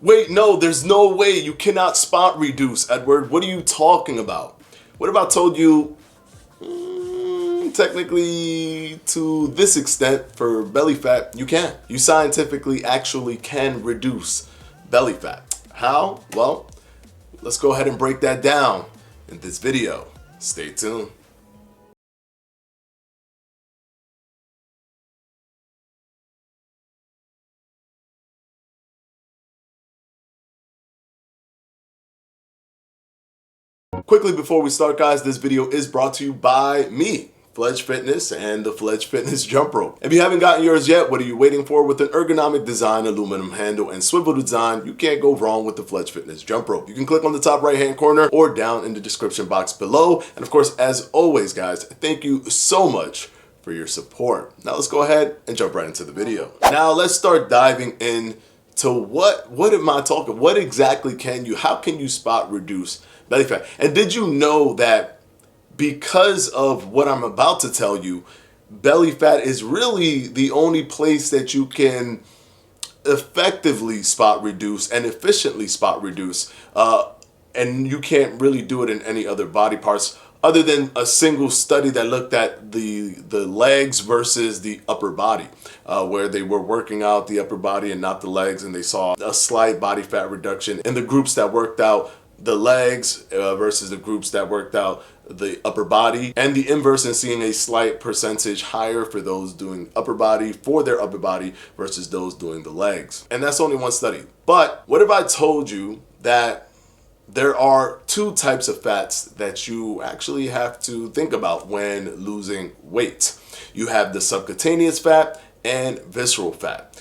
Wait, no, there's no way. You cannot spot reduce, Edward. What are you talking about? What if I told you, technically, to this extent, for belly fat, you can. You scientifically actually can reduce belly fat. How? Well, let's go ahead and break that down in this video. Stay tuned. Quickly before we start, guys, this video is brought to you by me, Fledge Fitness, and the Fledge Fitness Jump Rope. If you haven't gotten yours yet, what are you waiting for? With an ergonomic design, aluminum handle, and swivel design, you can't go wrong with the Fledge Fitness Jump Rope. You can click on the top right-hand corner or down in the description box below. And of course, as always, guys, thank you so much for your support. Now let's go ahead and jump right into the video. Now let's start diving in to what am I talking? What exactly how can you spot reduce belly fat? And did you know that because of what I'm about to tell you, belly fat is really the only place that you can effectively spot reduce and efficiently spot reduce, and you can't really do it in any other body parts other than a single study that looked at the legs versus the upper body, where they were working out the upper body and not the legs, and they saw a slight body fat reduction in the groups that worked out the legs versus the groups that worked out the upper body, and the inverse in seeing a slight percentage higher for those doing upper body for their upper body versus those doing the legs. And that's only one study. But what if I told you that there are two types of fats that you actually have to think about when losing weight? You have the subcutaneous fat and visceral fat.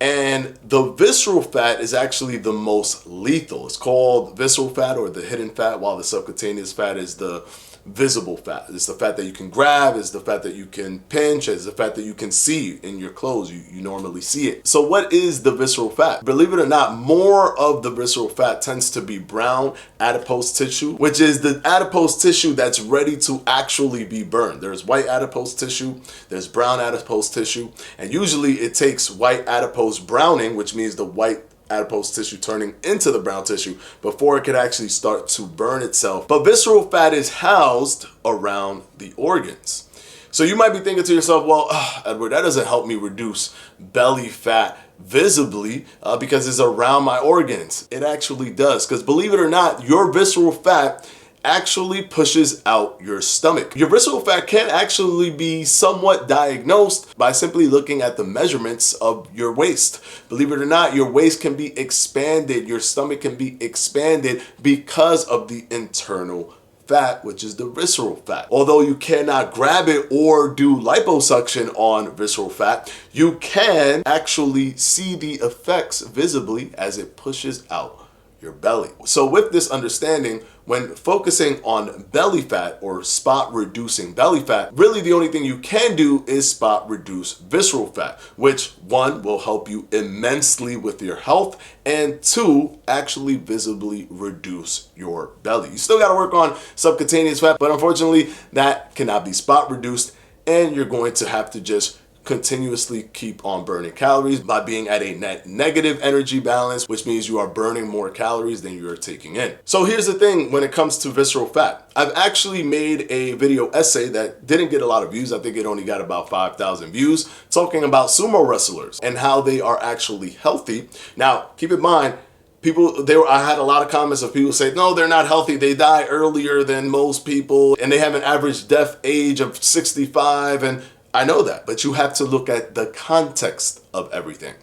And the visceral fat is actually the most lethal. It's called visceral fat or the hidden fat, while the subcutaneous fat is the visible fat. It's the fat that you can grab, it's the fat that you can pinch, it's the fat that you can see in your clothes. You normally see it. So what is the visceral fat? Believe it or not, more of the visceral fat tends to be brown adipose tissue, which is the adipose tissue that's ready to actually be burned. There's white adipose tissue, there's brown adipose tissue, and usually it takes white adipose browning, which means the white adipose tissue turning into the brown tissue, before it could actually start to burn itself. But visceral fat is housed around the organs. So you might be thinking to yourself, well, Edward, that doesn't help me reduce belly fat visibly because it's around my organs. It actually does, because believe it or not, your visceral fat actually pushes out your stomach. Your visceral fat can actually be somewhat diagnosed by simply looking at the measurements of your waist. Believe it or not, your waist can be expanded, your stomach can be expanded because of the internal fat, which is the visceral fat. Although you cannot grab it or do liposuction on visceral fat, you can actually see the effects visibly as it pushes out your belly. So with this understanding, when focusing on belly fat or spot reducing belly fat, really the only thing you can do is spot reduce visceral fat, which one, will help you immensely with your health, and two, actually visibly reduce your belly. You still got to work on subcutaneous fat, but unfortunately that cannot be spot reduced, and you're going to have to just continuously keep on burning calories by being at a net negative energy balance, which means you are burning more calories than you're taking in. So here's the thing when it comes to visceral fat. I've actually made a video essay that didn't get a lot of views. I think it only got about 5,000 views, talking about sumo wrestlers and how they are actually healthy. Now, keep in mind, I had a lot of comments of people say, no, they're not healthy. They die earlier than most people, and they have an average death age of 65. And I know that, but you have to look at the context of everything.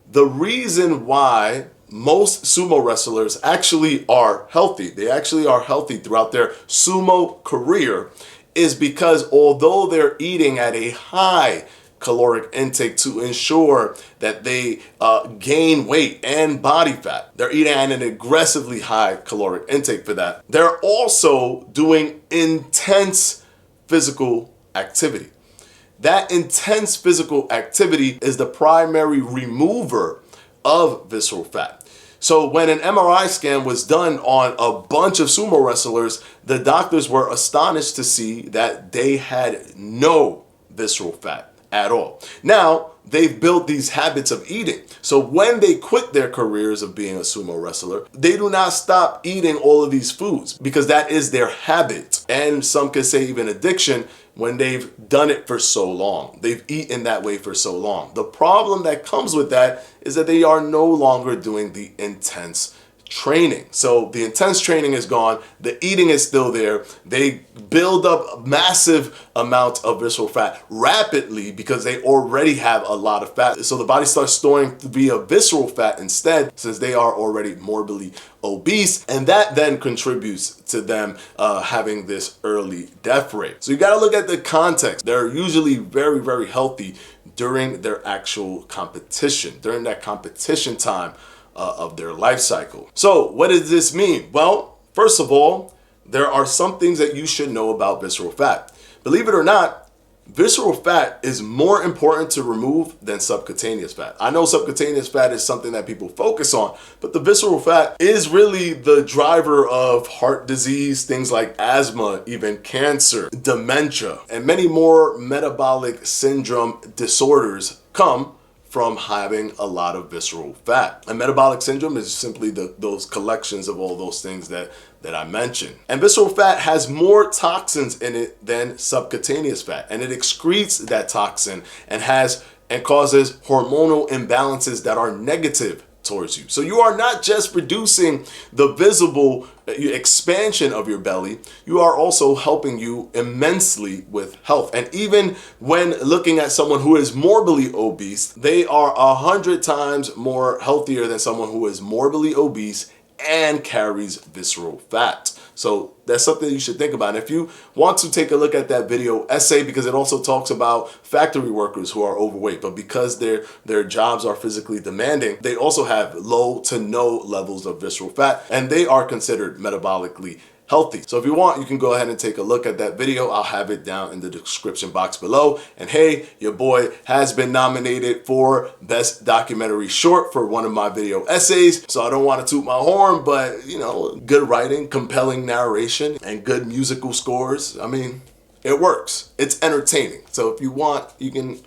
The reason why most sumo wrestlers actually are healthy, they actually are healthy throughout their sumo career, is because although they're eating at a high caloric intake to ensure that they gain weight and body fat, they're eating at an aggressively high caloric intake for that. They're also doing intense physical activity. That intense physical activity is the primary remover of visceral fat. So when an MRI scan was done on a bunch of sumo wrestlers, the doctors were astonished to see that they had no visceral fat at all. Now, they've built these habits of eating. So when they quit their careers of being a sumo wrestler, they do not stop eating all of these foods because that is their habit. And some could say even addiction when they've done it for so long. They've eaten that way for so long. The problem that comes with that is that they are no longer doing the intense training. So the intense training is gone, the eating is still there. They build up a massive amount of visceral fat rapidly because they already have a lot of fat. So the body starts storing via visceral fat instead, since they are already morbidly obese, and that then contributes to them having this early death rate. So you got to look at the context. They're usually very, very healthy during their actual competition, during that competition time of their life cycle. So what does this mean? Well, first of all, there are some things that you should know about visceral fat. Believe it or not, visceral fat is more important to remove than subcutaneous fat. I know subcutaneous fat is something that people focus on, but the visceral fat is really the driver of heart disease, things like asthma, even cancer, dementia, and many more metabolic syndrome disorders come from having a lot of visceral fat. And metabolic syndrome is simply those collections of all those things that I mentioned. And visceral fat has more toxins in it than subcutaneous fat, and it excretes that toxin and causes hormonal imbalances that are negative towards you. So you are not just reducing the visible expansion of your belly, you are also helping you immensely with health. And even when looking at someone who is morbidly obese, they are 100 times more healthier than someone who is morbidly obese and carries visceral fat. So that's something you should think about. And if you want to take a look at that video essay, because it also talks about factory workers who are overweight, but because their jobs are physically demanding, they also have low to no levels of visceral fat, and they are considered metabolically healthy. So if you want, you can go ahead and take a look at that video. I'll have it down in the description box below. And hey, your boy has been nominated for Best Documentary Short for one of my video essays. So I don't want to toot my horn, but you know, good writing, compelling narration, and good musical scores. I mean, it works. It's entertaining. So if you want, you can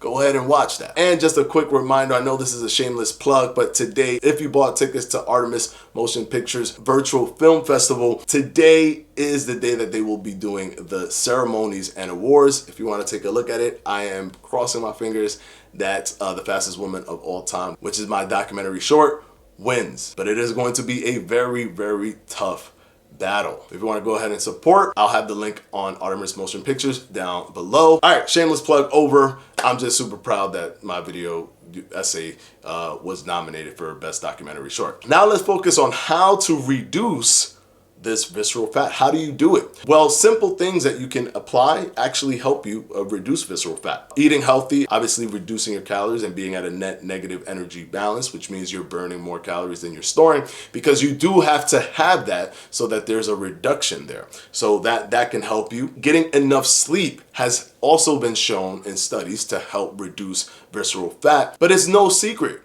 go ahead and watch that. And just a quick reminder, I know this is a shameless plug, but today, if you bought tickets to Artemis Motion Pictures Virtual Film Festival, today is the day that they will be doing the ceremonies and awards. If you want to take a look at it, I am crossing my fingers that The Fastest Woman of All Time, which is my documentary short, wins. But it is going to be a very, very tough battle. If you want to go ahead and support, I'll have the link on Artemis Motion Pictures down below. All right, shameless plug over. I'm just super proud that my video essay was nominated for Best Documentary Short. Now let's focus on how to reduce this visceral fat. How do you do it? Well, simple things that you can apply actually help you reduce visceral fat. Eating healthy, obviously reducing your calories and being at a net negative energy balance, which means you're burning more calories than you're storing, because you do have to have that so that there's a reduction there. So that can help you. Getting enough sleep has also been shown in studies to help reduce visceral fat, but it's no secret.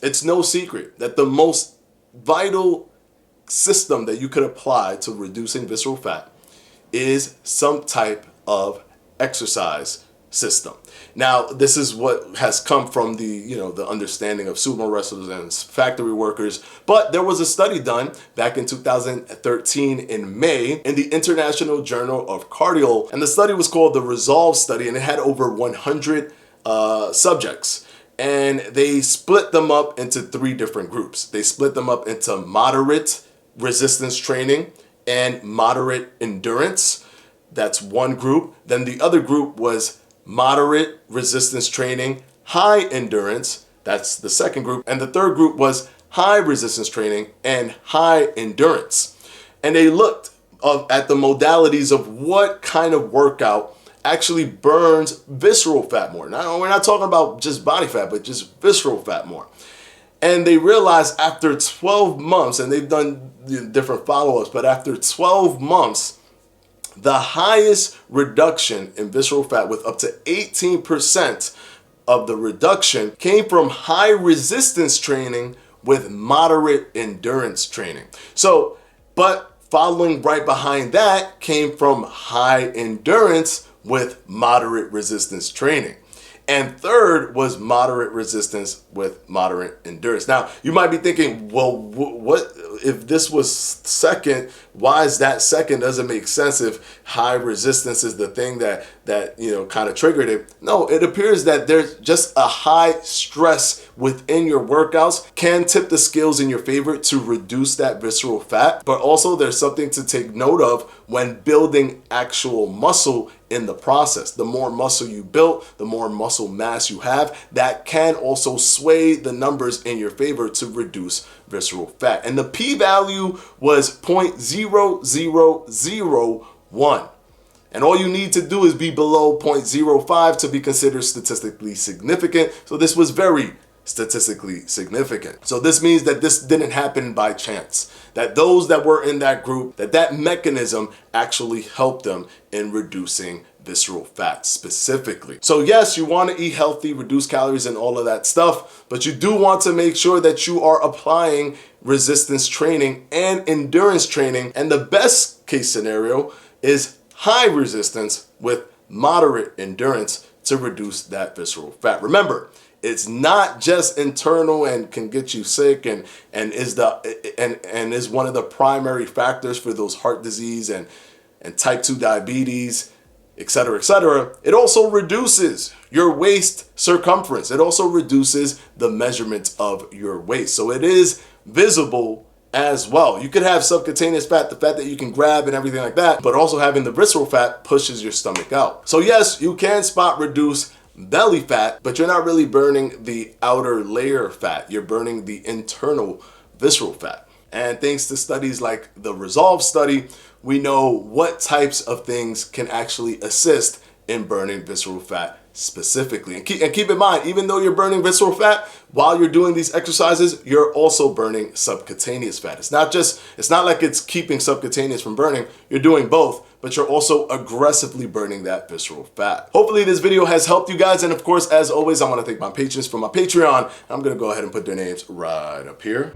It's no secret that the most vital system that you could apply to reducing visceral fat is some type of exercise system. Now, this is what has come from the understanding of sumo wrestlers and factory workers, but there was a study done back in 2013 in May in the International Journal of Cardio, and the study was called the Resolve Study, and it had over 100 subjects. And they split them up into 3 different groups. They split them up into moderate resistance training and moderate endurance. That's one group. Then the other group was moderate resistance training, high endurance. That's the second group. And the third group was high resistance training and high endurance. And they looked at the modalities of what kind of workout actually burns visceral fat more. Now, we're not talking about just body fat, but just visceral fat more. And they realized after 12 months, and they've done different follow-ups, but after 12 months, the highest reduction in visceral fat with up to 18% of the reduction came from high resistance training with moderate endurance training. So, but following right behind that came from high endurance with moderate resistance training. And third was moderate resistance with moderate endurance. Now, you might be thinking, well, what if this was second? Why is that second? Doesn't make sense if high resistance is the thing that kind of triggered it. No, it appears that there's just a high stress within your workouts can tip the scales in your favor to reduce that visceral fat. But also there's something to take note of when building actual muscle in the process. The more muscle you build, the more muscle mass you have, that can also sway the numbers in your favor to reduce visceral fat. And the p-value was 0.0001. And all you need to do is be below 0.05 to be considered statistically significant. So this was very statistically significant. So this means that this didn't happen by chance, that those that were in that group, that mechanism actually helped them in reducing visceral fat specifically. So yes, you want to eat healthy, reduce calories and all of that stuff, but you do want to make sure that you are applying resistance training and endurance training. And the best case scenario is high resistance with moderate endurance to reduce that visceral fat. Remember, it's not just internal and can get you sick and is one of the primary factors for those heart disease and type 2 diabetes, etc., etc. It also reduces your waist circumference. It also reduces the measurement of your waist. So it is visible as well. You could have subcutaneous fat, the fat that you can grab and everything like that, but also having the visceral fat pushes your stomach out. So yes, you can spot reduce belly fat, but you're not really burning the outer layer fat. You're burning the internal visceral fat. And thanks to studies like the Resolve study, we know what types of things can actually assist in burning visceral fat specifically. And keep in mind, even though you're burning visceral fat, while you're doing these exercises, you're also burning subcutaneous fat. It's not like it's keeping subcutaneous from burning. You're doing both, but you're also aggressively burning that visceral fat. Hopefully this video has helped you guys. And of course, as always, I want to thank my patrons for my Patreon. I'm going to go ahead and put their names right up here.